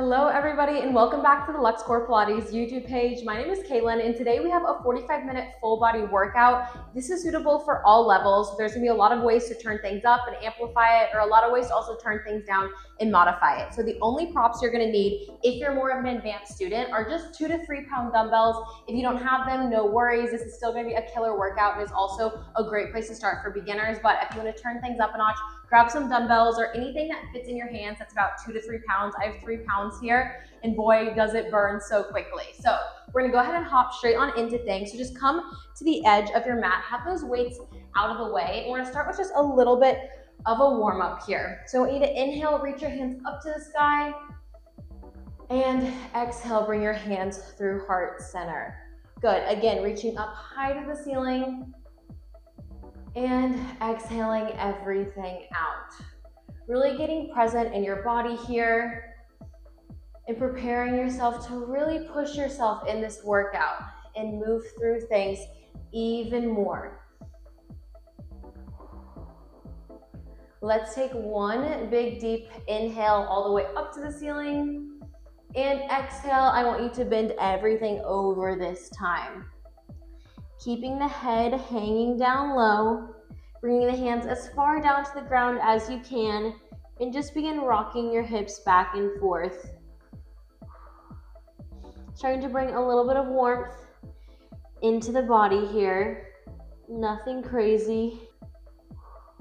Hello everybody and welcome back to the Lux Core Pilates YouTube page. My name is Kaylin and today we have a 45-minute full body workout. This is suitable for all levels. There's gonna be a lot of ways to turn things up and amplify it, or a lot of ways to also turn things down and modify it. So the only props you're gonna need if you're more of an advanced student are just 2 to 3 pound dumbbells. If you don't have them, no worries. This is still gonna be a killer workout and is also a great place to start for beginners. But if you wanna turn things up a notch, grab some dumbbells or anything that fits in your hands that's about 2 to 3 pounds. I have 3 pounds here, and boy, does it burn so quickly. So we're gonna go ahead and hop straight on into things. So just come to the edge of your mat, have those weights out of the way, and we're gonna start with just a little bit of a warm up here. So I want you to inhale, reach your hands up to the sky, and exhale, bring your hands through heart center. Good, again, reaching up high to the ceiling, and exhaling everything out. Really getting present in your body here and preparing yourself to really push yourself in this workout and move through things even more. Let's take one big deep inhale all the way up to the ceiling, and exhale, I want you to bend everything over this time. Keeping the head hanging down low, bringing the hands as far down to the ground as you can, and just begin rocking your hips back and forth. Trying to bring a little bit of warmth into the body here. Nothing crazy.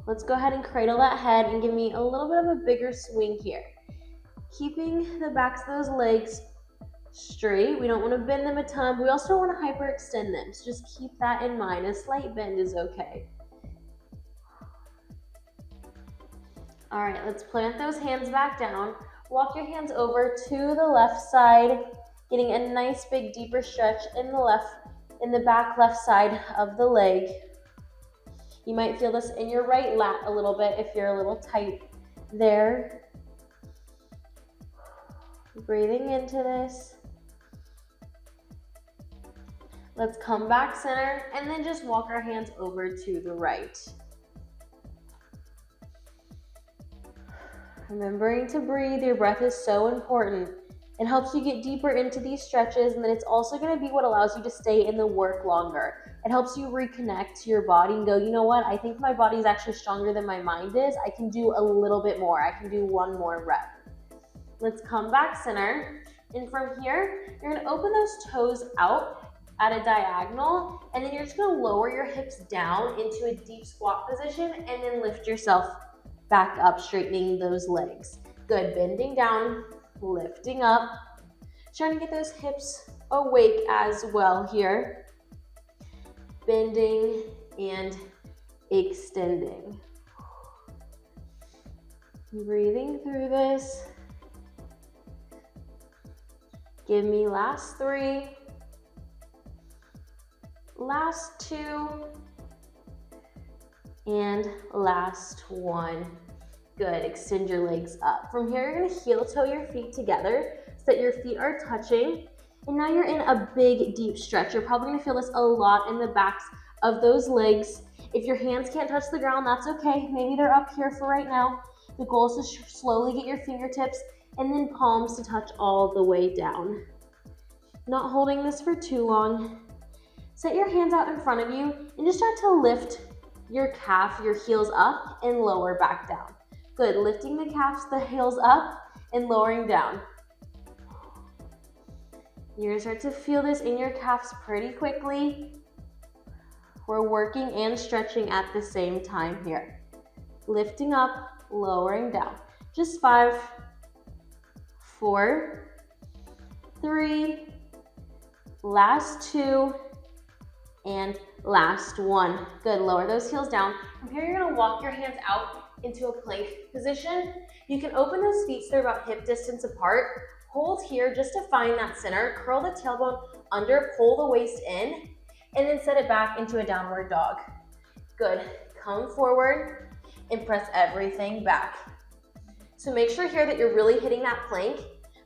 Let's go ahead and cradle that head and give me a little bit of a bigger swing here. Keeping the backs of those legs straight. We don't want to bend them a ton, but we also don't want to hyperextend them. So just keep that in mind. A slight bend is okay. All right, let's plant those hands back down. Walk your hands over to the left side, getting a nice big deeper stretch in the back left side of the leg. You might feel this in your right lat a little bit if you're a little tight there. Breathing into this. Let's come back center and then just walk our hands over to the right. Remembering to breathe, your breath is so important. It helps you get deeper into these stretches, and then it's also going to be what allows you to stay in the work longer. It helps you reconnect to your body and go, you know what, I think my body is actually stronger than my mind is. I can do a little bit more. I can do one more rep. Let's come back center, and from here, you're going to open those toes out at a diagonal, and then you're just going to lower your hips down into a deep squat position, and then lift yourself back up, straightening those legs. Good, bending down, lifting up, trying to get those hips awake as well here. Bending and extending. Breathing through this. Give me last 3, last 2, and last 1. Good, extend your legs up. From here, you're gonna heel toe your feet together so that your feet are touching. And now you're in a big, deep stretch. You're probably gonna feel this a lot in the backs of those legs. If your hands can't touch the ground, that's okay. Maybe they're up here for right now. The goal is to slowly get your fingertips and then palms to touch all the way down. Not holding this for too long. Set your hands out in front of you and just start to lift your calf, your heels up and lower back down. Good, lifting the calves, the heels up and lowering down. You're gonna start to feel this in your calves pretty quickly. We're working and stretching at the same time here. Lifting up, lowering down. Just 5, 4, 3, last 2, and last 1. Good, lower those heels down. From here, you're gonna walk your hands out into a plank position. You can open those feet so they're about hip distance apart. Hold here just to find that center. Curl the tailbone under, pull the waist in, and then set it back into a downward dog. Good, come forward and press everything back. So make sure here that you're really hitting that plank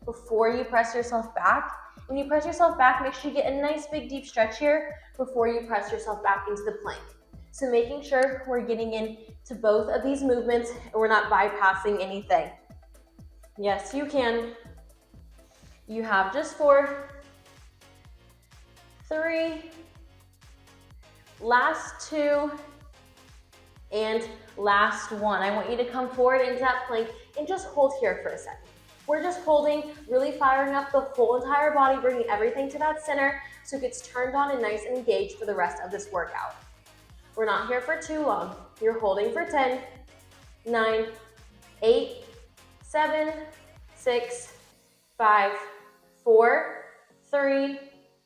before you press yourself back. When you press yourself back, make sure you get a nice big deep stretch here before you press yourself back into the plank. So making sure we're getting into both of these movements and we're not bypassing anything. Yes, you can. You have just 4, 3, last 2, and last 1. I want you to come forward into that plank and just hold here for a second. We're just holding, really firing up the whole entire body, bringing everything to that center so it gets turned on and nice and engaged for the rest of this workout. We're not here for too long. You're holding for 10, 9, 8, 7, 6, 5, 4, 3,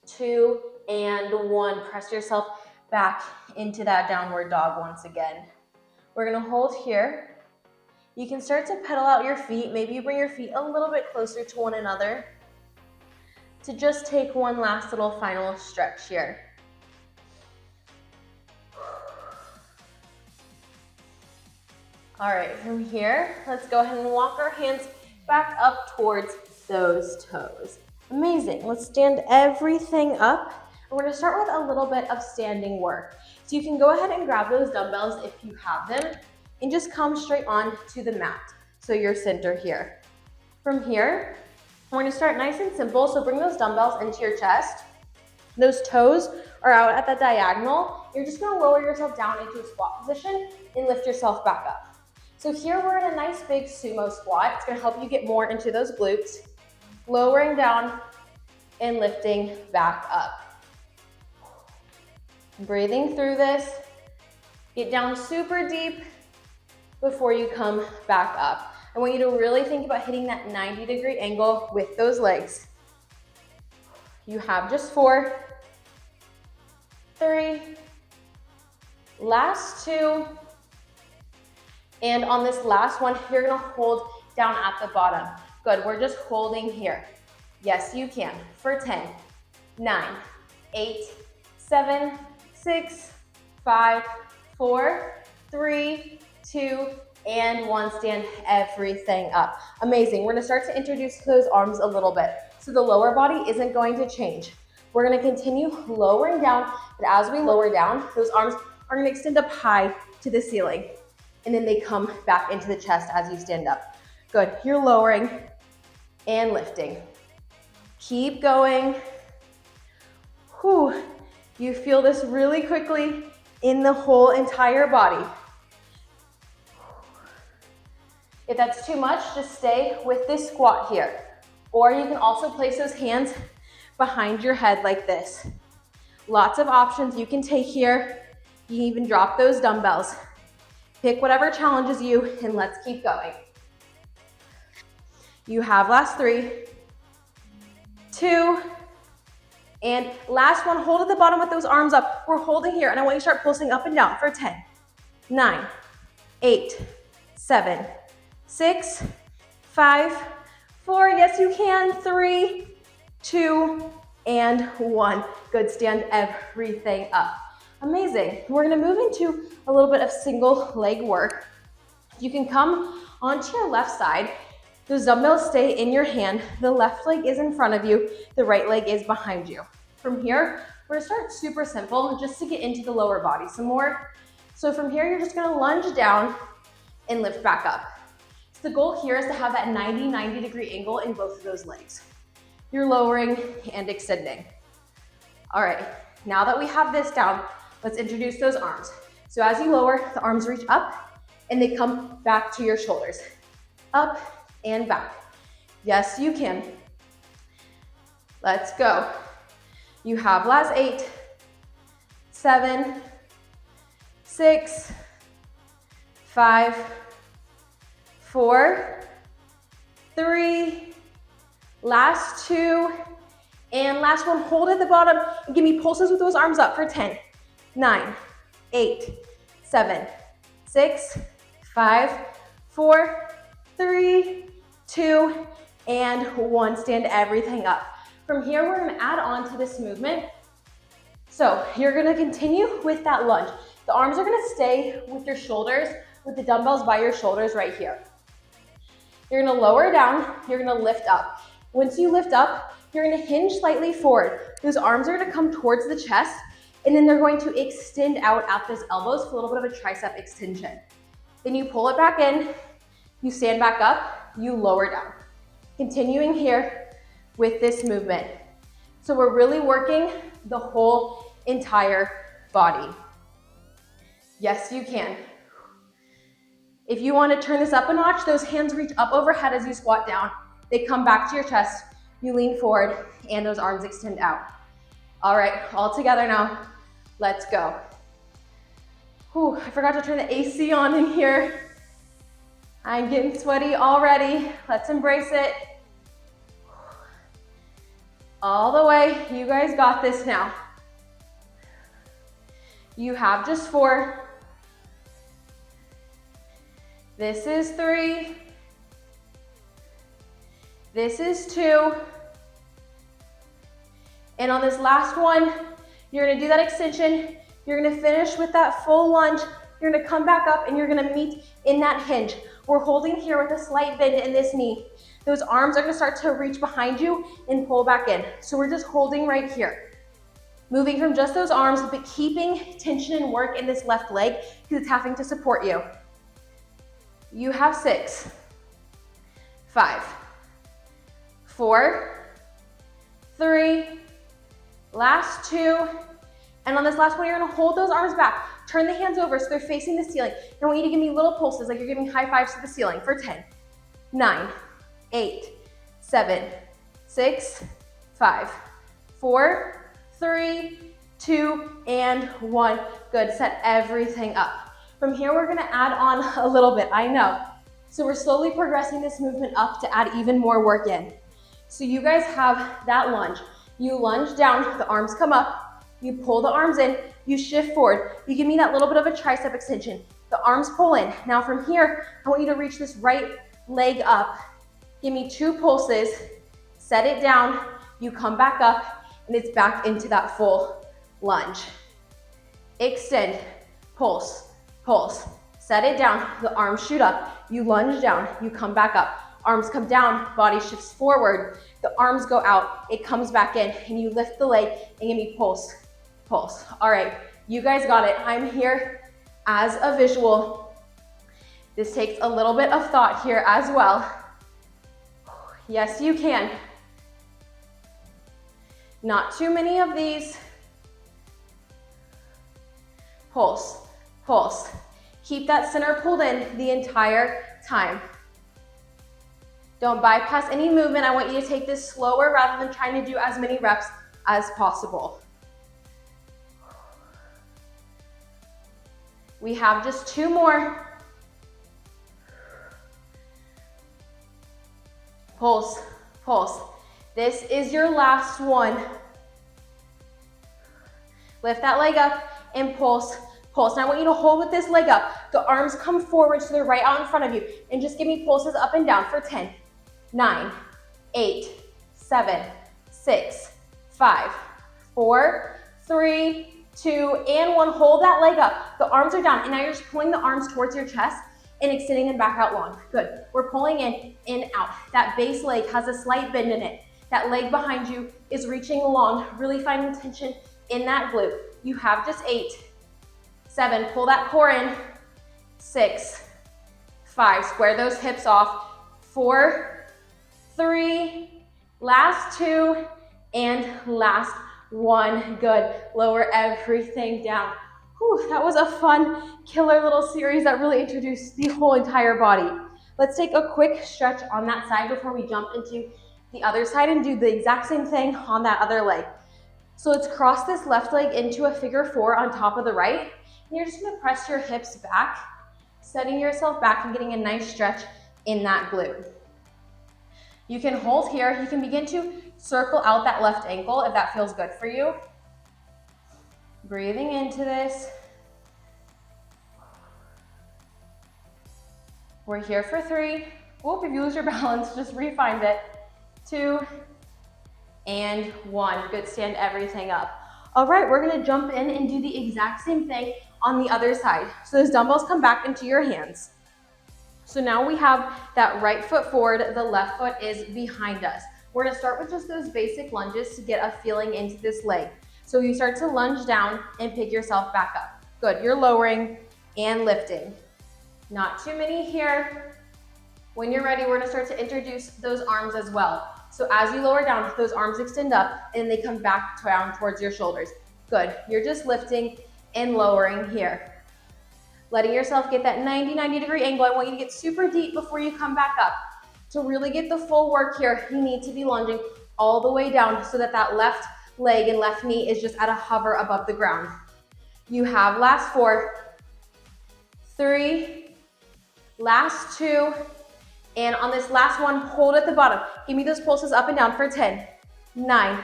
2, and 1. Press yourself back into that downward dog once again. We're gonna hold here. You can start to pedal out your feet. Maybe you bring your feet a little bit closer to one another to just take one last little final stretch here. All right, from here, let's go ahead and walk our hands back up towards those toes. Amazing. Let's stand everything up. We're gonna start with a little bit of standing work. So you can go ahead and grab those dumbbells if you have them and just come straight on to the mat. So your center here. From here, we're gonna start nice and simple. So bring those dumbbells into your chest. Those toes are out at the diagonal. You're just gonna lower yourself down into a squat position and lift yourself back up. So here we're in a nice big sumo squat. It's gonna help you get more into those glutes. Lowering down and lifting back up. Breathing through this. Get down super deep before you come back up. I want you to really think about hitting that 90-degree angle with those legs. You have just 4, 3, last 2, and on this last one, you're gonna hold down at the bottom. Good, we're just holding here. Yes, you can. For 10, 9, 8, 7, 6, 5, 4, 3, 2, and 1. Stand everything up. Amazing. We're gonna start to introduce those arms a little bit. So the lower body isn't going to change. We're gonna continue lowering down, but as we lower down, those arms are gonna extend up high to the ceiling. And then they come back into the chest as you stand up. Good, you're lowering and lifting. Keep going. Whew. You feel this really quickly in the whole entire body. If that's too much, just stay with this squat here. Or you can also place those hands behind your head like this. Lots of options you can take here. You can even drop those dumbbells. Pick whatever challenges you, and let's keep going. You have last 3, 2, and last one. Hold at the bottom with those arms up. We're holding here, and I want you to start pulsing up and down for 10, 9, 8, 7, 6, 5, 4, yes you can, 3, 2, and 1. Good, stand everything up. Amazing. We're gonna move into a little bit of single leg work. You can come onto your left side. Those dumbbells stay in your hand. The left leg is in front of you. The right leg is behind you. From here, we're gonna start super simple just to get into the lower body some more. So from here, you're just gonna lunge down and lift back up. So the goal here is to have that 90-degree angle in both of those legs. You're lowering and extending. All right, now that we have this down, let's introduce those arms. So as you lower, the arms reach up and they come back to your shoulders. Up and back. Yes, you can. Let's go. You have last 8, 7, 6, 5, 4, 3, last 2, and last one. Hold at the bottom and give me pulses with those arms up for 10, 9, 8, 7, 6, 5, 4, 3, 2, and 1. Stand everything up. From here, we're gonna add on to this movement. So you're gonna continue with that lunge. The arms are gonna stay with your shoulders, with the dumbbells by your shoulders right here. You're gonna lower down, you're gonna lift up. Once you lift up, you're gonna hinge slightly forward. Those arms are gonna come towards the chest, and then they're going to extend out at those elbows for a little bit of a tricep extension. Then you pull it back in, you stand back up, you lower down. Continuing here, with this movement. So we're really working the whole entire body. Yes, you can. If you want to turn this up a notch, those hands reach up overhead as you squat down. They come back to your chest. You lean forward and those arms extend out. All right, all together now. Let's go. Whew, I forgot to turn the AC on in here. I'm getting sweaty already. Let's embrace it. All the way. You guys got this now. You have just 4. This is 3. This is 2. And on this last one, you're gonna do that extension. You're gonna finish with that full lunge. You're gonna come back up and you're gonna meet in that hinge. We're holding here with a slight bend in this knee. Those arms are gonna start to reach behind you and pull back in. So we're just holding right here. Moving from just those arms, but keeping tension and work in this left leg because it's having to support you. You have 6, 5, 4, 3, last 2, and on this last one, you're gonna hold those arms back. Turn the hands over so they're facing the ceiling. And I want you to give me little pulses like you're giving high fives to the ceiling for 10, 9, 8, 7, 6, 5, 4, 3, 2, and 1. Good, set everything up. From here, we're gonna add on a little bit, I know. So we're slowly progressing this movement up to add even more work in. So you guys have that lunge. You lunge down, the arms come up, you pull the arms in, you shift forward. You give me that little bit of a tricep extension. The arms pull in. Now from here, I want you to reach this right leg up. Give me 2 pulses, set it down, you come back up, and it's back into that full lunge. Extend, pulse, pulse, set it down, the arms shoot up, you lunge down, you come back up. Arms come down, body shifts forward, the arms go out, it comes back in, and you lift the leg and give me pulse, pulse. All right, you guys got it. I'm here as a visual. This takes a little bit of thought here as well. Yes, you can. Not too many of these. Pulse, pulse. Keep that center pulled in the entire time. Don't bypass any movement. I want you to take this slower rather than trying to do as many reps as possible. We have just 2 more. Pulse, pulse. This is your last one. Lift that leg up and pulse, pulse. Now I want you to hold with this leg up. The arms come forward so they're right out in front of you. And just give me pulses up and down for 10, 9, 8, 7, 6, 5, 4, 3, 2, and 1. Hold that leg up. The arms are down. And now you're just pulling the arms towards your chest and extending them back out long. Good. We're pulling in, out. That base leg has a slight bend in it. That leg behind you is reaching along, really finding tension in that glute. You have just 8, 7, pull that core in, 6, 5, square those hips off, 4, 3, last 2, and last 1. Good. Lower everything down. Whew, that was a fun, killer little series that really introduced the whole entire body. Let's take a quick stretch on that side before we jump into the other side and do the exact same thing on that other leg. So let's cross this left leg into a figure 4 on top of the right. And you're just gonna press your hips back, setting yourself back and getting a nice stretch in that glute. You can hold here. You can begin to circle out that left ankle if that feels good for you. Breathing into this. We're here for 3. Whoop, if you lose your balance, just re-find it. 2, and 1. Good, stand everything up. All right, we're gonna jump in and do the exact same thing on the other side. So those dumbbells come back into your hands. So now we have that right foot forward, the left foot is behind us. We're gonna start with just those basic lunges to get a feeling into this leg. So you start to lunge down and pick yourself back up. Good, you're lowering and lifting. Not too many here. When you're ready, we're gonna start to introduce those arms as well. So as you lower down, those arms extend up and they come back down towards your shoulders. Good. You're just lifting and lowering here. Letting yourself get that 90-degree angle. I want you to get super deep before you come back up. To really get the full work here, you need to be lunging all the way down so that that left leg and left knee is just at a hover above the ground. You have last 4, 3, last 2, and on this last one, hold at the bottom. Give me those pulses up and down for 10, 9,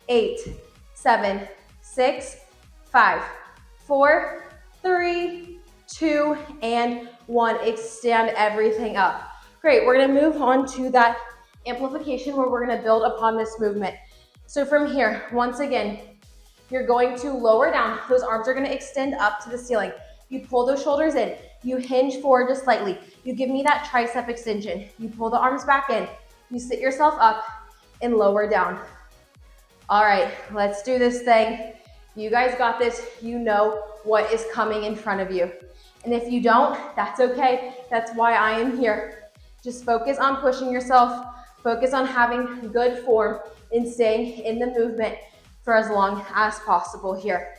8, 7, 6, 5, 4, 3, 2, and 1. Extend everything up. Great, we're gonna move on to that amplification where we're gonna build upon this movement. So from here, once again, you're going to lower down. Those arms are gonna extend up to the ceiling. You pull those shoulders in. You hinge forward just slightly. You give me that tricep extension. You pull the arms back in. You sit yourself up and lower down. All right, let's do this thing. You guys got this. You know what is coming in front of you. And if you don't, that's okay. That's why I am here. Just focus on pushing yourself. Focus on having good form and staying in the movement for as long as possible here.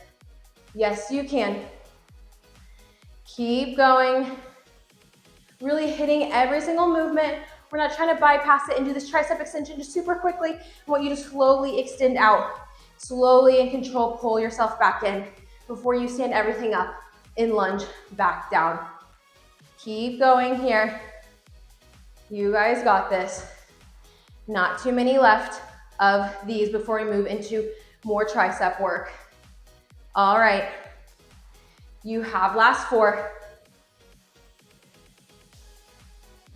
Yes, you can. Keep going. Really hitting every single movement. We're not trying to bypass it and do this tricep extension just super quickly. I want you to slowly extend out. Slowly in control, pull yourself back in before you stand everything up and lunge back down. Keep going here. You guys got this. Not too many left of these before we move into more tricep work. All right. You have last 4.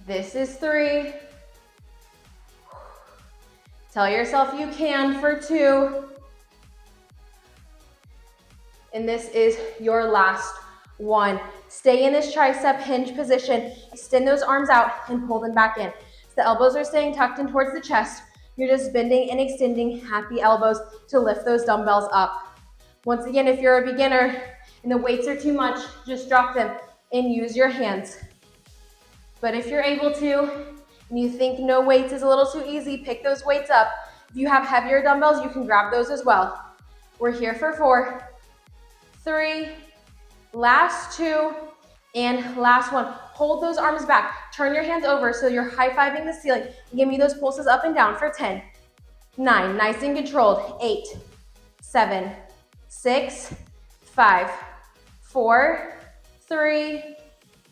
This is 3. Tell yourself you can for 2. And this is your last 1. Stay in this tricep hinge position. Extend those arms out and pull them back in. So the elbows are staying tucked in towards the chest. You're just bending and extending at the elbows to lift those dumbbells up. Once again, if you're a beginner and the weights are too much, just drop them and use your hands. But if you're able to, and you think no weights is a little too easy, pick those weights up. If you have heavier dumbbells, you can grab those as well. We're here for 4, 3, last 2, and last 1. Hold those arms back. Turn your hands over so you're high-fiving the ceiling. Give me those pulses up and down for 10, 9, nice and controlled, 8, 7, 6, 5, 4, 3,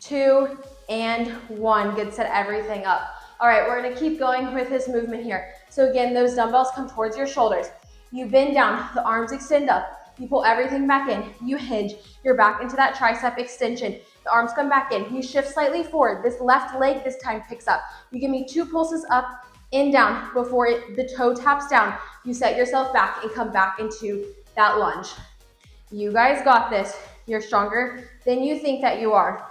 2, and 1. Good, set everything up. All right, we're gonna keep going with this movement here. So again, those dumbbells come towards your shoulders. You bend down, the arms extend up. You pull everything back in. You hinge. You're back into that tricep extension. The arms come back in. You shift slightly forward. This left leg this time picks up. You give me 2 pulses up and down before the toe taps down. You set yourself back and come back into that lunge. You guys got this. You're stronger than you think that you are.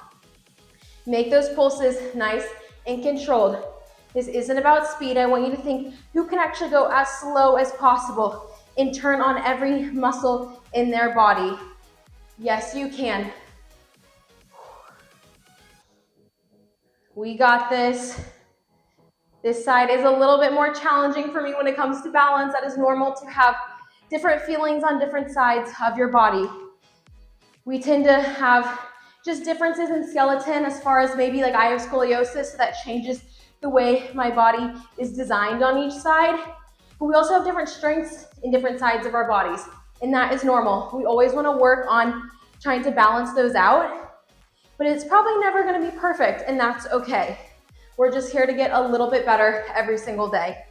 Make those pulses nice and controlled. This isn't about speed. I want you to think who can actually go as slow as possible and turn on every muscle in their body. Yes, you can. We got this. This side is a little bit more challenging for me when it comes to balance. That is normal to have different feelings on different sides of your body. We tend to have just differences in skeleton as far as maybe like I have scoliosis, so that changes the way my body is designed on each side. But we also have different strengths in different sides of our bodies, and that is normal. We always want to work on trying to balance those out, but it's probably never going to be perfect, and that's okay. We're just here to get a little bit better every single day.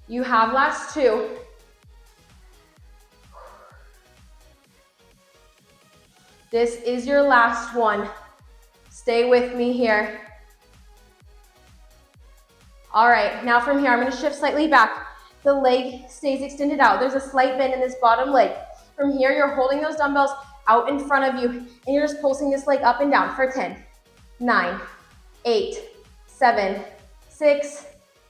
You have last 2. This is your last 1. Stay with me here. All right, now from here, I'm gonna shift slightly back. The leg stays extended out. There's a slight bend in this bottom leg. From here, you're holding those dumbbells out in front of you, and you're just pulsing this leg up and down for 10, 9, 8, 7, 6,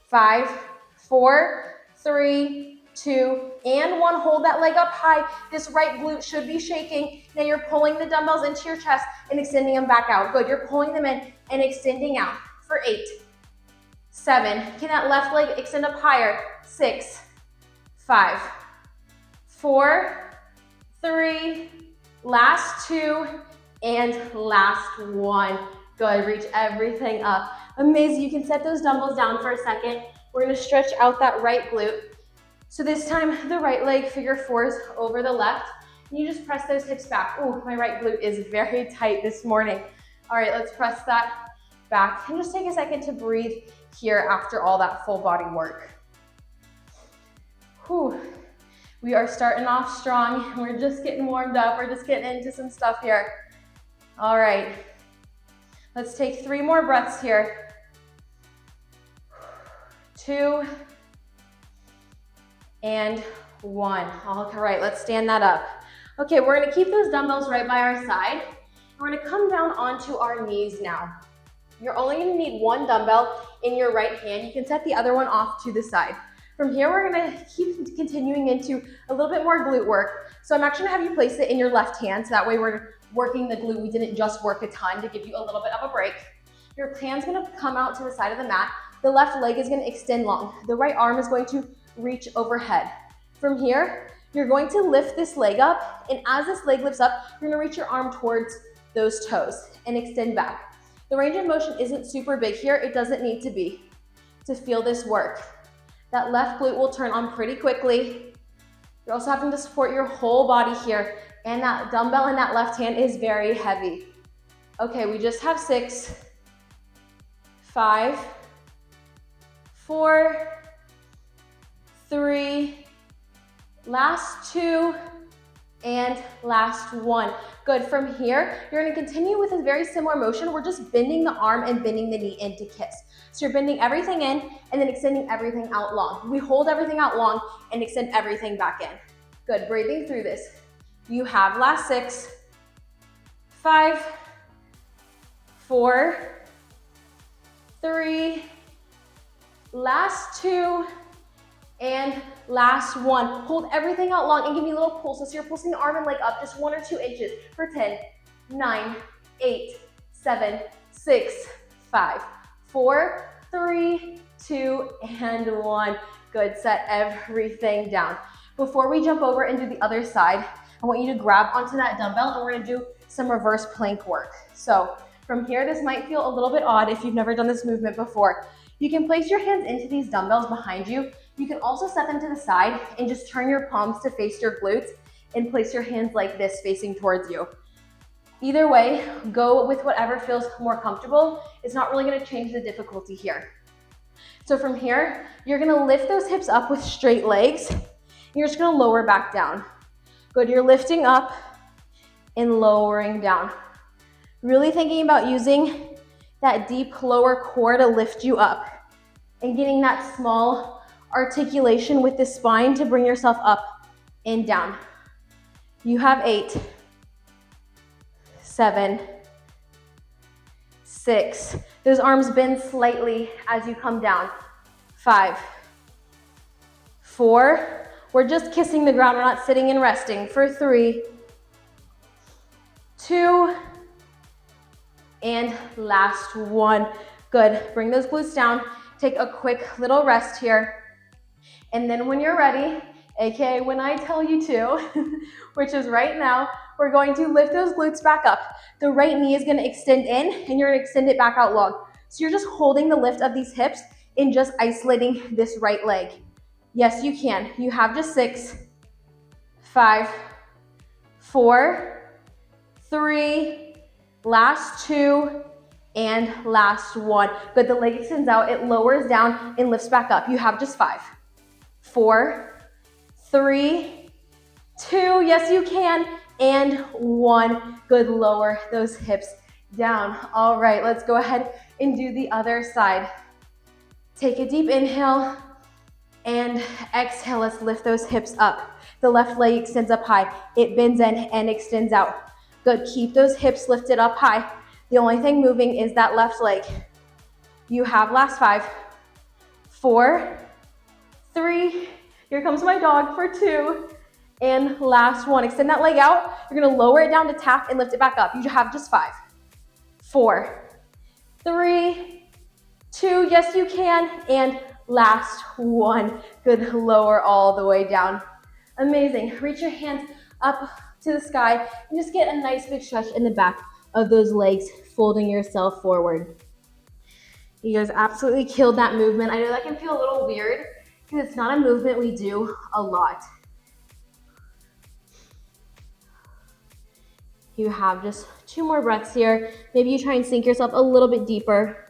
5, 4, 3, 2, and 1. Hold that leg up high. This right glute should be shaking. Now you're pulling the dumbbells into your chest and extending them back out. Good, you're pulling them in and extending out for 8, 7. Can that left leg extend up higher? 6, 5, 4, 3, last 2, and last 1. Good, reach everything up. Amazing, you can set those dumbbells down for a second. We're gonna stretch out that right glute. So this time, the right leg figure 4s over the left. And you just press those hips back. Ooh, my right glute is very tight this morning. All right, let's press that back. And just take a second to breathe here after all that full body work. Whew. We are starting off strong. We're just getting warmed up. We're just getting into some stuff here. All right. Let's take 3 more breaths here. 2 and 1. All right, let's stand that up. Okay, we're gonna keep those dumbbells right by our side. We're gonna come down onto our knees now. You're only gonna need 1 dumbbell in your right hand. You can set the other one off to the side. From here, we're gonna keep continuing into a little bit more glute work. So I'm actually gonna have you place it in your left hand, so that way we're working the glute. We didn't just work a ton to give you a little bit of a break. Your hand's gonna come out to the side of the mat. The left leg is gonna extend long. The right arm is going to reach overhead. From here, you're going to lift this leg up, and as this leg lifts up, you're gonna reach your arm towards those toes and extend back. The range of motion isn't super big here. It doesn't need to be to feel this work. That left glute will turn on pretty quickly. You're also having to support your whole body here, and that dumbbell in that left hand is very heavy. Okay, we just have 6, 5, 4, 3, last 2, and last 1. Good, from here, you're gonna continue with a very similar motion. We're just bending the arm and bending the knee in to kiss. So you're bending everything in and then extending everything out long. We hold everything out long and extend everything back in. Good, breathing through this. You have last 6, 5, 4, 3, last 2, and last 1. Hold everything out long and give me a little pulse. So you're pulsing the arm and leg up just 1 or 2 inches for 10, 9, 8, 7, 6, 5, 4, 3, 2, and 1. Good, set everything down. Before we jump over and do the other side, I want you to grab onto that dumbbell and we're gonna do some reverse plank work. So from here, this might feel a little bit odd if you've never done this movement before. You can place your hands into these dumbbells behind you. You can also set them to the side and just turn your palms to face your glutes and place your hands like this facing towards you. Either way, go with whatever feels more comfortable. It's not really gonna change the difficulty here. So from here, you're gonna lift those hips up with straight legs. You're just gonna lower back down. Good, you're lifting up and lowering down. Really thinking about using that deep lower core to lift you up and getting that small articulation with the spine to bring yourself up and down. You have 8, 7, 6. Those arms bend slightly as you come down. 5, 4. We're just kissing the ground. We're not sitting and resting. For 3, 2, and last 1. Good. Bring those glutes down. Take a quick little rest here. And then when you're ready, aka when I tell you to, which is right now, we're going to lift those glutes back up. The right knee is gonna extend in and you're gonna extend it back out long. So you're just holding the lift of these hips and just isolating this right leg. Yes, you can. You have just 6, 5, 4, 3, last 2, and last 1. Good, the leg extends out, it lowers down and lifts back up. You have just 5, 4, 3, 2, yes you can, and 1. Good, lower those hips down. All right, let's go ahead and do the other side. Take a deep inhale and exhale. Let's lift those hips up. The left leg extends up high. It bends in and extends out. Good, keep those hips lifted up high. The only thing moving is that left leg. You have last 5, 4, 3, here comes my dog for 2, and last 1. Extend that leg out. You're gonna lower it down to tap and lift it back up. You have just 5, 4, 3, 2, yes you can, and last 1. Good, lower all the way down. Amazing. Reach your hands up to the sky and just get a nice big stretch in the back of those legs, folding yourself forward. You guys absolutely killed that movement. I know that can feel a little weird because it's not a movement we do a lot. You have just 2 more breaths here. Maybe you try and sink yourself a little bit deeper.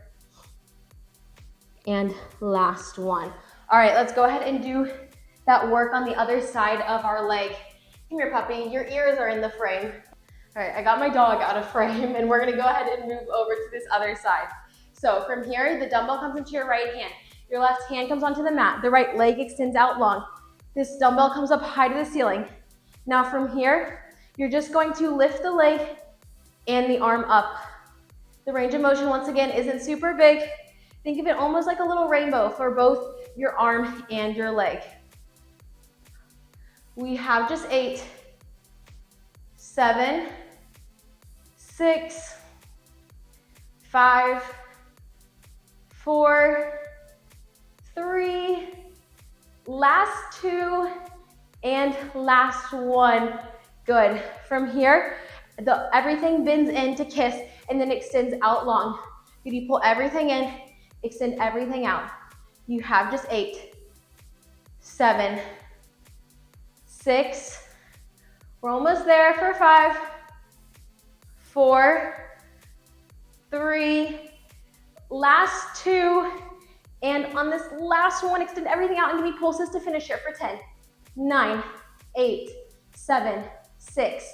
And last 1. All right, let's go ahead and do that work on the other side of our leg. Come here, puppy. Your ears are in the frame. All right, I got my dog out of frame, and we're gonna go ahead and move over to this other side. So from here, the dumbbell comes into your right hand. Your left hand comes onto the mat. The right leg extends out long. This dumbbell comes up high to the ceiling. Now from here, you're just going to lift the leg and the arm up. The range of motion, once again, isn't super big. Think of it almost like a little rainbow for both your arm and your leg. We have just 8, 7, 6, 5, 4, 3, last 2, and last 1. Good. From here, everything bends in to kiss and then extends out long. Good, you pull everything in, extend everything out. You have just 8, 7, 6, we're almost there for 5, 4, 3, last 2, and on this last one, extend everything out and give me pulses to finish here for 10, 9, 8, 7, 6,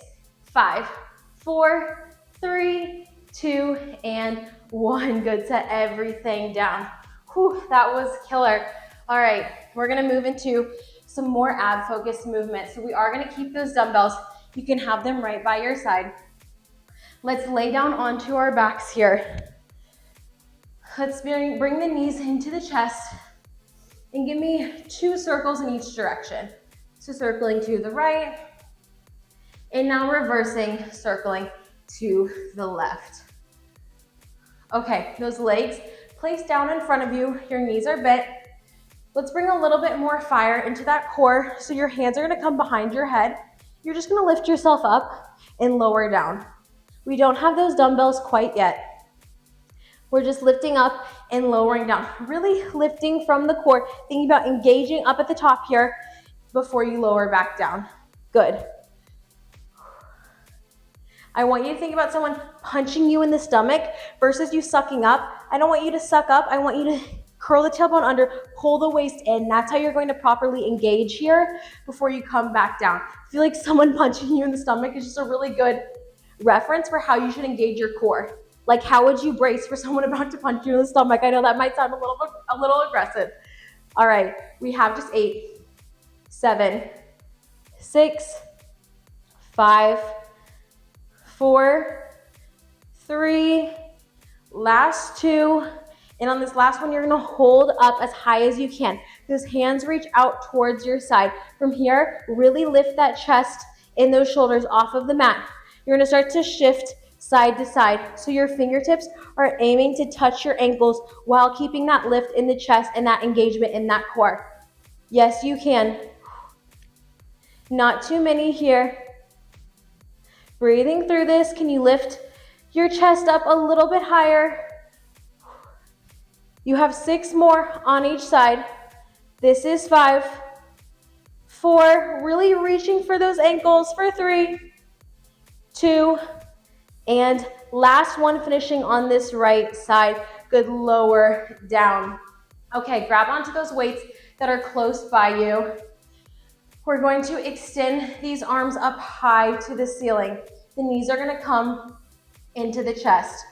5, 4, 3, 2, and 1. Good, set everything down. Whew, that was killer. All right, we're gonna move into some more ab focused movements. So we are gonna keep those dumbbells. You can have them right by your side. Let's lay down onto our backs here. Let's bring the knees into the chest and give me 2 circles in each direction. So circling to the right, and now reversing, circling to the left. Okay, those legs placed down in front of you, your knees are bent. Let's bring a little bit more fire into that core. So your hands are gonna come behind your head. You're just gonna lift yourself up and lower down. We don't have those dumbbells quite yet. We're just lifting up and lowering down. Really lifting from the core, thinking about engaging up at the top here before you lower back down. Good. I want you to think about someone punching you in the stomach versus you sucking up. I don't want you to suck up. I want you to curl the tailbone under, pull the waist in. That's how you're going to properly engage here before you come back down. I feel like someone punching you in the stomach is just a really good reference for how you should engage your core. Like, how would you brace for someone about to punch you in the stomach? I know that might sound a little aggressive. All right, we have just 8, 7, 6, 5, 4, 3, last 2, and on this last one, you're gonna hold up as high as you can. Those hands reach out towards your side. From here, really lift that chest and those shoulders off of the mat. You're gonna start to shift side to side. So your fingertips are aiming to touch your ankles while keeping that lift in the chest and that engagement in that core. Yes, you can. Not too many here. Breathing through this, can you lift your chest up a little bit higher? You have 6 more on each side. This is 5, 4, really reaching for those ankles for 3, 2, and last one, finishing on this right side. Good, lower down. Okay, grab onto those weights that are close by you. We're going to extend these arms up high to the ceiling. The knees are gonna come into the chest.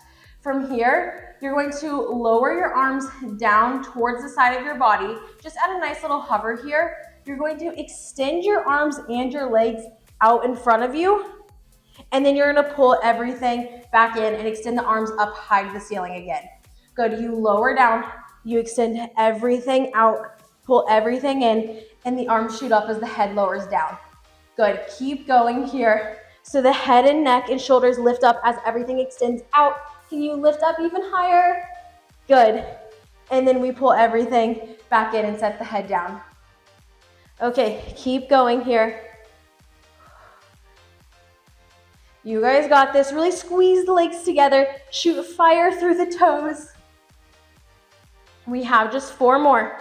From here, you're going to lower your arms down towards the side of your body. Just add a nice little hover here. You're going to extend your arms and your legs out in front of you. And then you're gonna pull everything back in and extend the arms up high to the ceiling again. Good, you lower down, you extend everything out, pull everything in, and the arms shoot up as the head lowers down. Good, keep going here. So the head and neck and shoulders lift up as everything extends out. Can you lift up even higher? Good. and then we pull everything back in and set the head down. Okay, keep going here. You guys got this. Really squeeze the legs together. Shoot fire through the toes. We have just 4 more.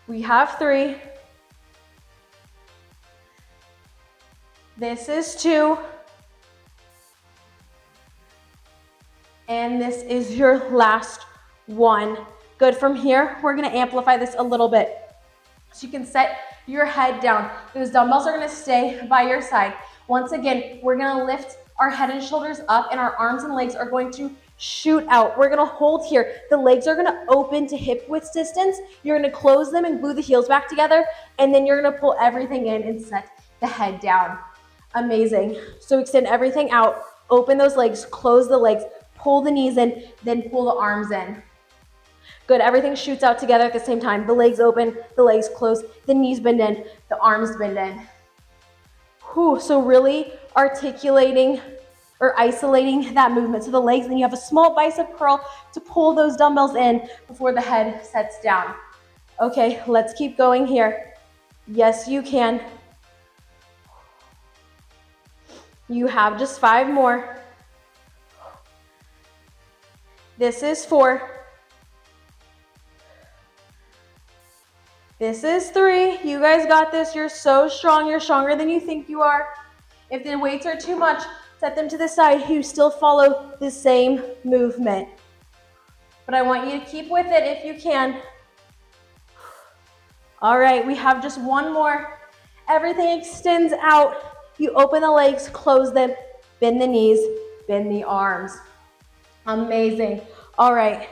We have 3. This is 2. And this is your last one. Good. From here, we're gonna amplify this a little bit. So you can set your head down. Those dumbbells are gonna stay by your side. Once again, we're gonna lift our head and shoulders up, and our arms and legs are going to shoot out. We're gonna hold here. The legs are gonna open to hip width distance. You're gonna close them and glue the heels back together, and then you're gonna pull everything in and set the head down. Amazing. So extend everything out, open those legs, close the legs, pull the knees in, then pull the arms in. Good, everything shoots out together at the same time. The legs open, the legs close, the knees bend in, the arms bend in. Whew, so really articulating or isolating that movement. So the legs, then you have a small bicep curl to pull those dumbbells in before the head sets down. Okay, let's keep going here. Yes, you can. You have just 5 more. This is 4. This is 3. You guys got this. You're so strong. You're stronger than you think you are. If the weights are too much, set them to the side. You still follow the same movement. But I want you to keep with it if you can. All right, we have just 1 more. Everything extends out. You open the legs, close them, bend the knees, bend the arms. Amazing. All right.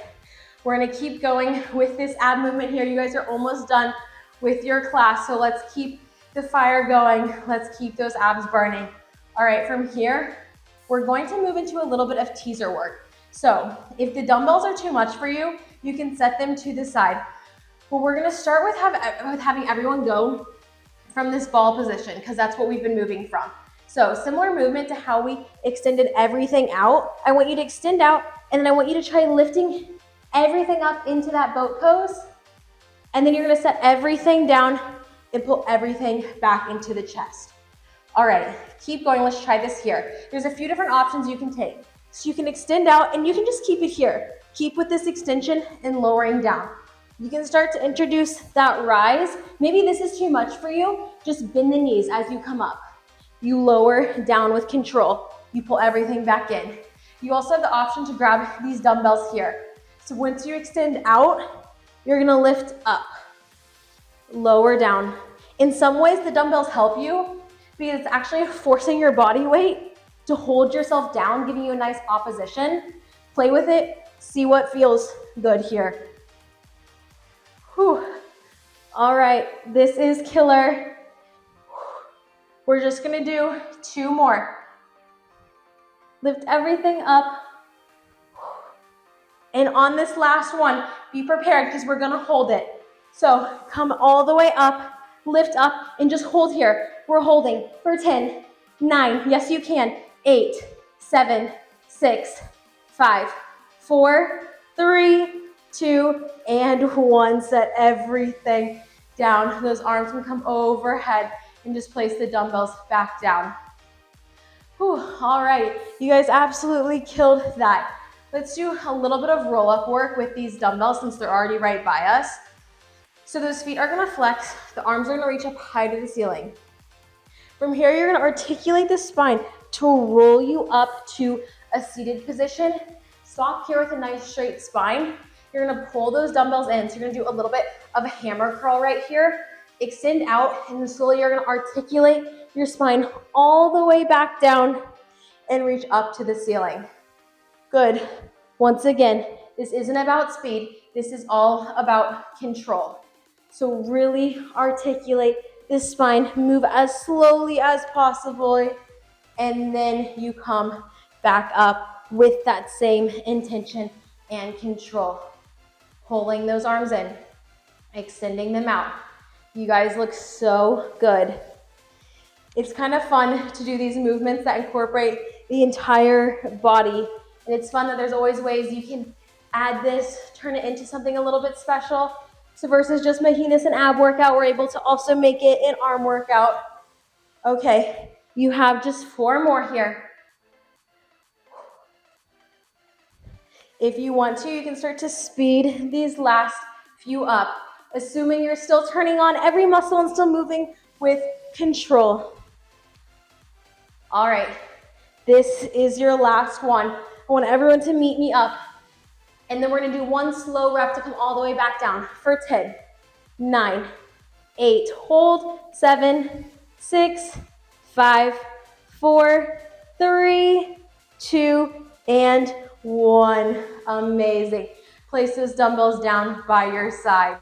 We're gonna keep going with this ab movement here. You guys are almost done with your class, so let's keep the fire going. Let's keep those abs burning. All right, from here, we're going to move into a little bit of teaser work. So if the dumbbells are too much for you, you can set them to the side. But we're gonna start with having everyone go from this ball position, because that's what we've been moving from. So similar movement to how we extended everything out. I want you to extend out, and then I want you to try lifting everything up into that boat pose, and then you're gonna set everything down and pull everything back into the chest. All right, keep going. Let's try this here. There's a few different options you can take. So you can extend out, and you can just keep it here. Keep with this extension and lowering down. You can start to introduce that rise. Maybe this is too much for you. Just bend the knees as you come up. You lower down with control. You pull everything back in. You also have the option to grab these dumbbells here. So once you extend out, you're gonna lift up, lower down. In some ways, the dumbbells help you because it's actually forcing your body weight to hold yourself down, giving you a nice opposition. Play with it, see what feels good here. Whew. All right, this is killer. We're just gonna do 2 more. Lift everything up. And on this last one, be prepared because we're gonna hold it. So come all the way up, lift up, and just hold here. We're holding for 10, 9, yes you can, 8, 7, 6, 5, 4, 3, 2, and 1. Set everything down. Those arms can come overhead and just place the dumbbells back down. Whew, all right, you guys absolutely killed that. Let's do a little bit of roll-up work with these dumbbells since they're already right by us. So those feet are gonna flex, the arms are gonna reach up high to the ceiling. From here, you're gonna articulate the spine to roll you up to a seated position. Stop here with a nice straight spine. You're gonna pull those dumbbells in. So you're gonna do a little bit of a hammer curl right here. Extend out, and then slowly you're gonna articulate your spine all the way back down and reach up to the ceiling. Good. Once again, this isn't about speed. This is all about control. So really articulate the spine, move as slowly as possible, and then you come back up with that same intention and control. Pulling those arms in, extending them out. You guys look so good. It's kind of fun to do these movements that incorporate the entire body And it's fun that there's always ways you can add this, turn it into something a little bit special. So versus just making this an ab workout, we're able to also make it an arm workout. Okay, you have just 4 more here. If you want to, you can start to speed these last few up, assuming you're still turning on every muscle and still moving with control. All right, this is your last one. I want everyone to meet me up. And then we're gonna do 1 slow rep to come all the way back down for 10, 9, 8, hold, 7, 6, 5, 4, 3, 2, and 1. Amazing. Place those dumbbells down by your side.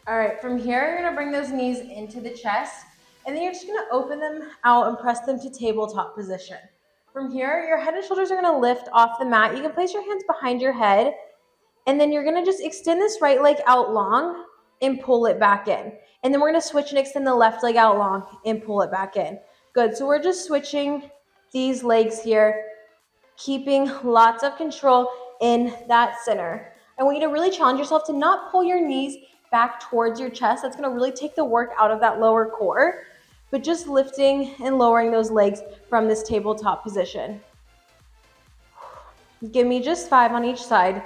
All right, from here, you're gonna bring those knees into the chest, and then you're just gonna open them out and press them to tabletop position. From here, your head and shoulders are gonna lift off the mat. You can place your hands behind your head, and then you're gonna just extend this right leg out long and pull it back in. And then we're gonna switch and extend the left leg out long and pull it back in. Good, so we're just switching these legs here, keeping lots of control in that center. I want you to really challenge yourself to not pull your knees back towards your chest. That's gonna really take the work out of that lower core, but just lifting and lowering those legs from this tabletop position. Give me just 5 on each side.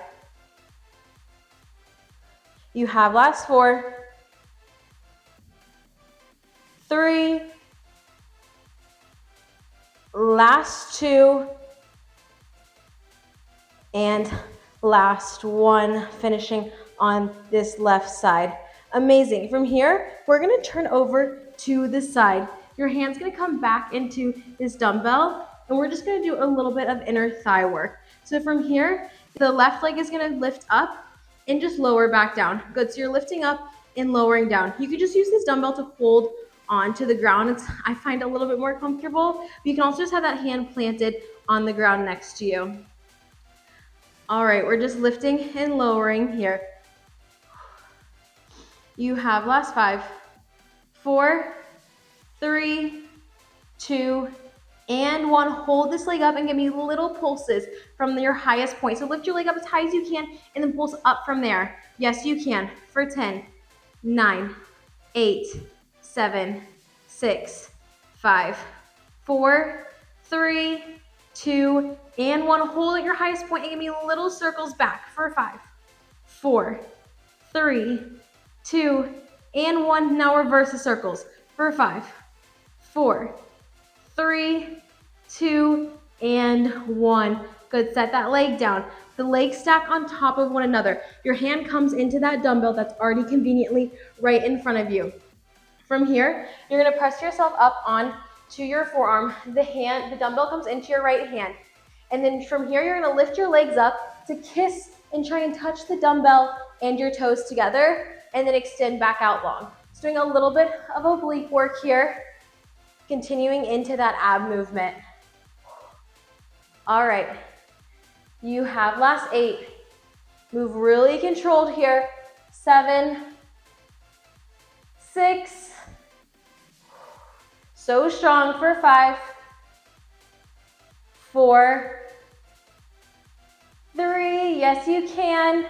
You have last 4, 3, last 2, and last 1, finishing on this left side. Amazing. From here, we're gonna turn over to the side. Your hand's gonna come back into this dumbbell, and we're just gonna do a little bit of inner thigh work. So from here, the left leg is gonna lift up and just lower back down. Good, so you're lifting up and lowering down. You could just use this dumbbell to hold onto the ground. I find a little bit more comfortable, but you can also just have that hand planted on the ground next to you. All right, we're just lifting and lowering here. You have last 5, 4, 3, 2, and 1. Hold this leg up and give me little pulses from your highest point. So lift your leg up as high as you can and then pulse up from there. Yes, you can. For 10, 9, 8, 7, 6, 5, 4, 3, 2, and 1. Hold at your highest point and give me little circles back for 5, 4, 3, 2, and 1. Now reverse the circles for 5, 4, 3, 2, and 1. Good, set that leg down. The legs stack on top of one another. Your hand comes into that dumbbell that's already conveniently right in front of you. From here, you're gonna press yourself up on to your forearm. The dumbbell comes into your right hand. And then from here, you're gonna lift your legs up to kiss and try and touch the dumbbell and your toes together, and then extend back out long. So doing a little bit of oblique work here, continuing into that ab movement. All right, you have last 8. Move really controlled here. 7, 6, so strong for 5, 4, 3, yes you can,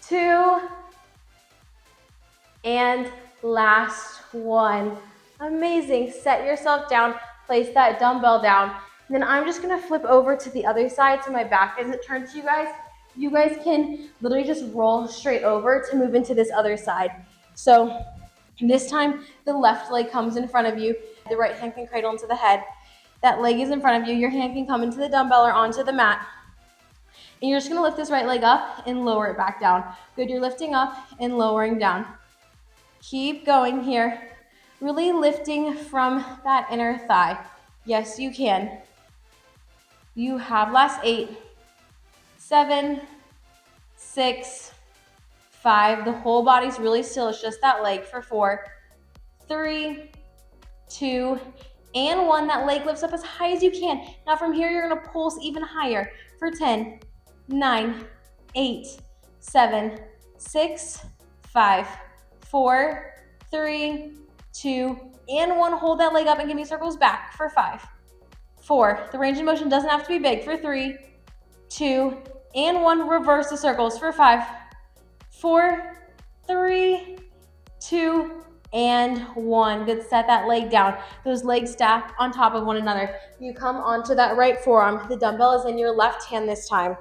2, and last 1. Amazing. Set yourself down, place that dumbbell down. And then I'm just gonna flip over to the other side so my back isn't turned to you guys. You guys can literally just roll straight over to move into this other side. So this time, the left leg comes in front of you. The right hand can cradle into the head. That leg is in front of you. Your hand can come into the dumbbell or onto the mat. And you're just gonna lift this right leg up and lower it back down. Good, you're lifting up and lowering down. Keep going here. Really lifting from that inner thigh. Yes, you can. You have last 8, 7, 6, 5. The whole body's really still. It's just that leg for 4, 3, 2, and 1. That leg lifts up as high as you can. Now from here, you're gonna pulse even higher for 10, 9, 8, 7, 6, 5, 4, 3, 2, and 1. Hold that leg up and give me circles back for 5, 4. The range of motion doesn't have to be big for 3, 2, and 1. Reverse the circles for 5, 4, 3, 2, and 1. Good. Set that leg down. Those legs stack on top of one another. You come onto that right forearm. The dumbbell is in your left hand this time.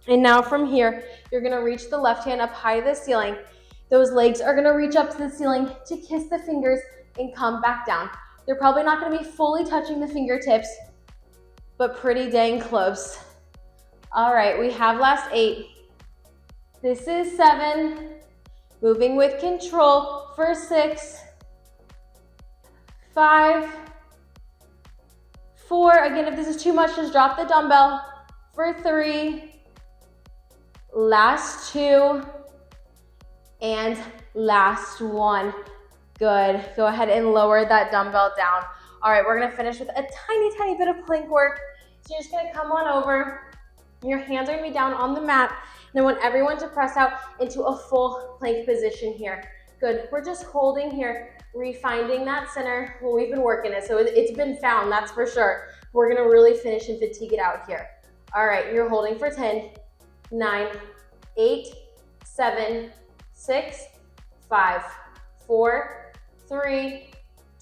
And now from here, you're gonna reach the left hand up high to the ceiling. Those legs are gonna reach up to the ceiling to kiss the fingers and come back down. They're probably not gonna be fully touching the fingertips, but pretty dang close. All right, we have last 8. This is 7. Moving with control for 6, 5, 4. Again, if this is too much, just drop the dumbbell. For 3, last 2, and last 1. Good. Go ahead and lower that dumbbell down. All right, we're gonna finish with a tiny, tiny bit of plank work. So you're just gonna come on over. Your hands are gonna be down on the mat. And I want everyone to press out into a full plank position here. Good. We're just holding here, refinding that center. Well, we've been working it, so it's been found, that's for sure. We're gonna really finish and fatigue it out here. All right, you're holding for 10, 9, 8, 7, 6, 5, 4, 3,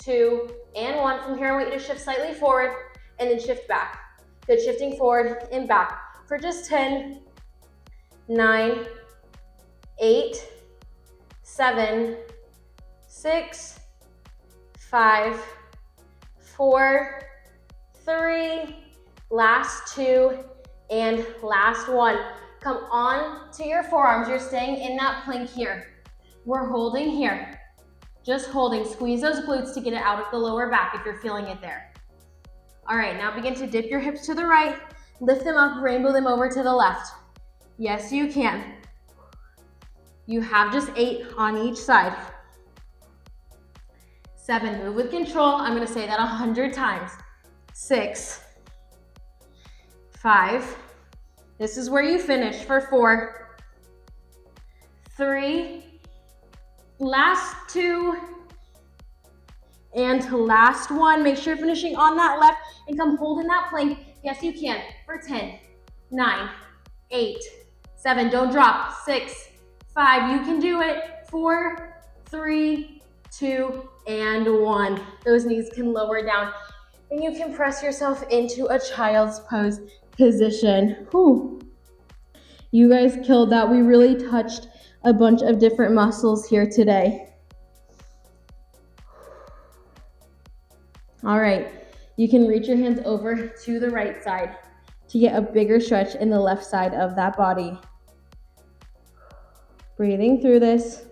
2, and 1. From here, I want you to shift slightly forward and then shift back. Good. Shifting forward and back for just 10, 9, 8, 7, 6, 5, 4, 3, last 2, and last 1. Come on to your forearms. You're staying in that plank here. We're holding here. Just holding. Squeeze those glutes to get it out of the lower back if you're feeling it there. All right, now begin to dip your hips to the right. Lift them up, rainbow them over to the left. Yes, you can. You have just 8 on each side. 7, move with control. I'm gonna say that 100 times. 6, 5, this is where you finish for 4, 3, last 2, and last 1. Make sure you're finishing on that left and come hold in that plank. Yes, you can. For 10, 9, 8, 7, don't drop. 6, 5, you can do it. 4, 3, 2, and 1. Those knees can lower down and you can press yourself into a child's pose position. Whew. You guys killed that. We really touched a bunch of different muscles here today. All right, you can reach your hands over to the right side to get a bigger stretch in the left side of that body. Breathing through this.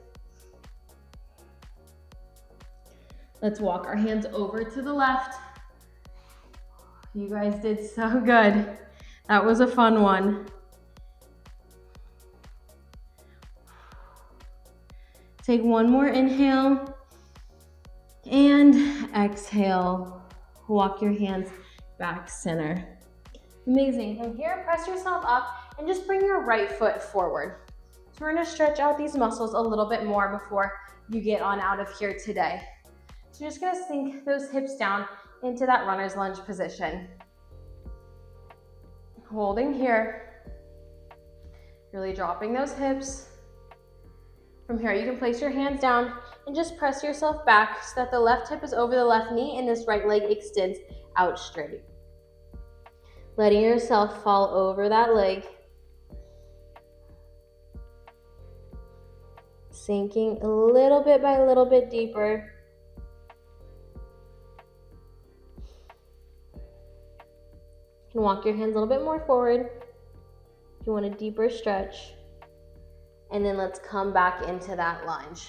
Let's walk our hands over to the left. You guys did so good. That was a fun one. Take one more inhale and exhale. Walk your hands back center. Amazing. From here, press yourself up and just bring your right foot forward. So we're gonna stretch out these muscles a little bit more before you get on out of here today. So you're just gonna sink those hips down into that runner's lunge position. Holding here, really dropping those hips. From here, you can place your hands down and just press yourself back so that the left hip is over the left knee and this right leg extends out straight. Letting yourself fall over that leg. Sinking a little bit by a little bit deeper. You can walk your hands a little bit more forward if you want a deeper stretch. And then let's come back into that lunge.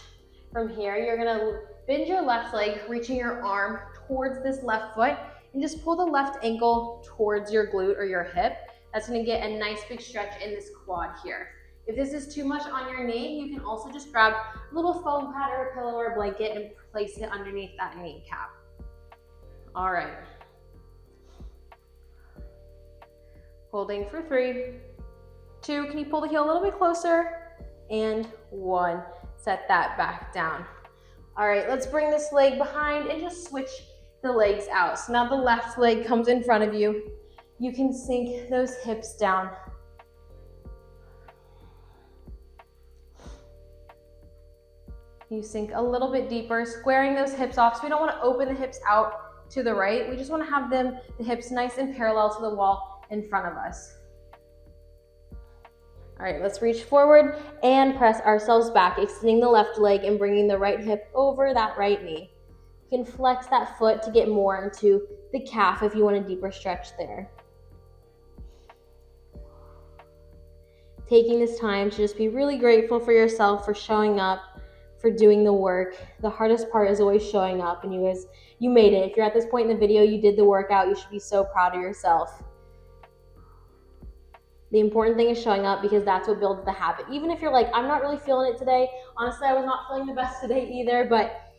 From here, you're gonna bend your left leg, reaching your arm towards this left foot, and just pull the left ankle towards your glute or your hip. That's gonna get a nice big stretch in this quad here. If this is too much on your knee, you can also just grab a little foam pad or a pillow or a blanket and place it underneath that kneecap. All right. Holding for 3, 2, can you pull the heel a little bit closer? And 1, set that back down. All right, let's bring this leg behind and just switch the legs out. So now the left leg comes in front of you. you can sink those hips down. You sink a little bit deeper, squaring those hips off. So we don't want to open the hips out to the right. We just want to have the hips nice and parallel to the wall in front of us. All right, let's reach forward and press ourselves back, extending the left leg and bringing the right hip over that right knee. You can flex that foot to get more into the calf if you want a deeper stretch there. Taking this time to just be really grateful for yourself for showing up, for doing the work. The hardest part is always showing up, and you made it. If you're at this point in the video, you did the workout, you should be so proud of yourself. The important thing is showing up, because that's what builds the habit. Even if you're like, I'm not really feeling it today. Honestly, I was not feeling the best today either, but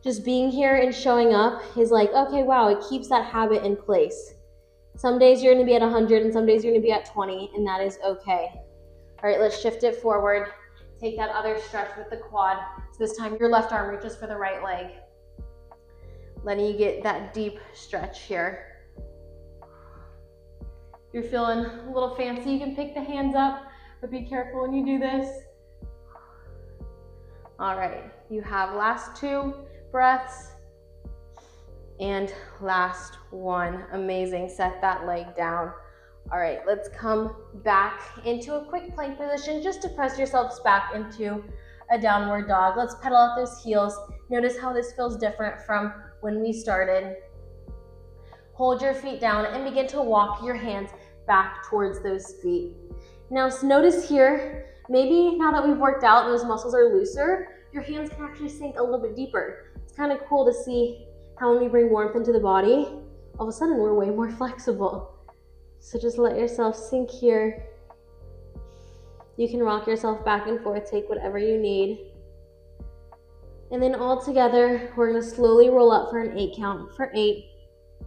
just being here and showing up is like, okay, wow, it keeps that habit in place. Some days you're gonna be at 100 and some days you're gonna be at 20, and that is okay. All right, let's shift it forward. Take that other stretch with the quad. So this time your left arm reaches for the right leg. Letting you get that deep stretch here. You're feeling a little fancy, you can pick the hands up, but be careful when you do this. All right, you have last 2 breaths and last 1. Amazing, set that leg down. All right, let's come back into a quick plank position just to press yourselves back into a downward dog. Let's pedal out those heels. Notice how this feels different from when we started. Hold your feet down and begin to walk your hands back towards those feet. Now notice here, maybe now that we've worked out, those muscles are looser, your hands can actually sink a little bit deeper. It's kind of cool to see how when we bring warmth into the body, all of a sudden we're way more flexible. So just let yourself sink here. You can rock yourself back and forth, take whatever you need. And then all together, we're gonna slowly roll up for an 8 count. For 8,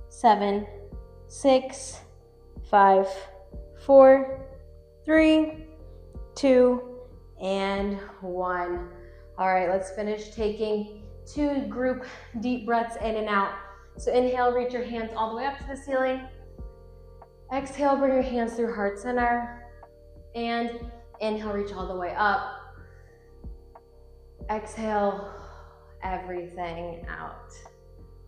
7, 6, 5, 4, 3, 2, and 1. All right, let's finish taking 2 group deep breaths in and out. So inhale, reach your hands all the way up to the ceiling. Exhale, bring your hands through heart center. And inhale, reach all the way up. Exhale, everything out.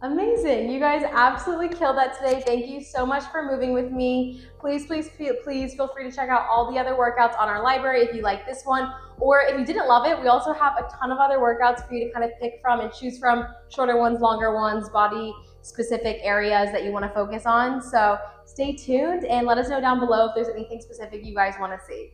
Amazing, you guys absolutely killed that today. Thank you so much for moving with me. Please feel free to check out all the other workouts on our library if you like this one, or if you didn't love it, we also have a ton of other workouts for you to kind of pick from and choose from, shorter ones, longer ones, body specific areas that you want to focus on. So stay tuned and let us know down below if there's anything specific you guys want to see.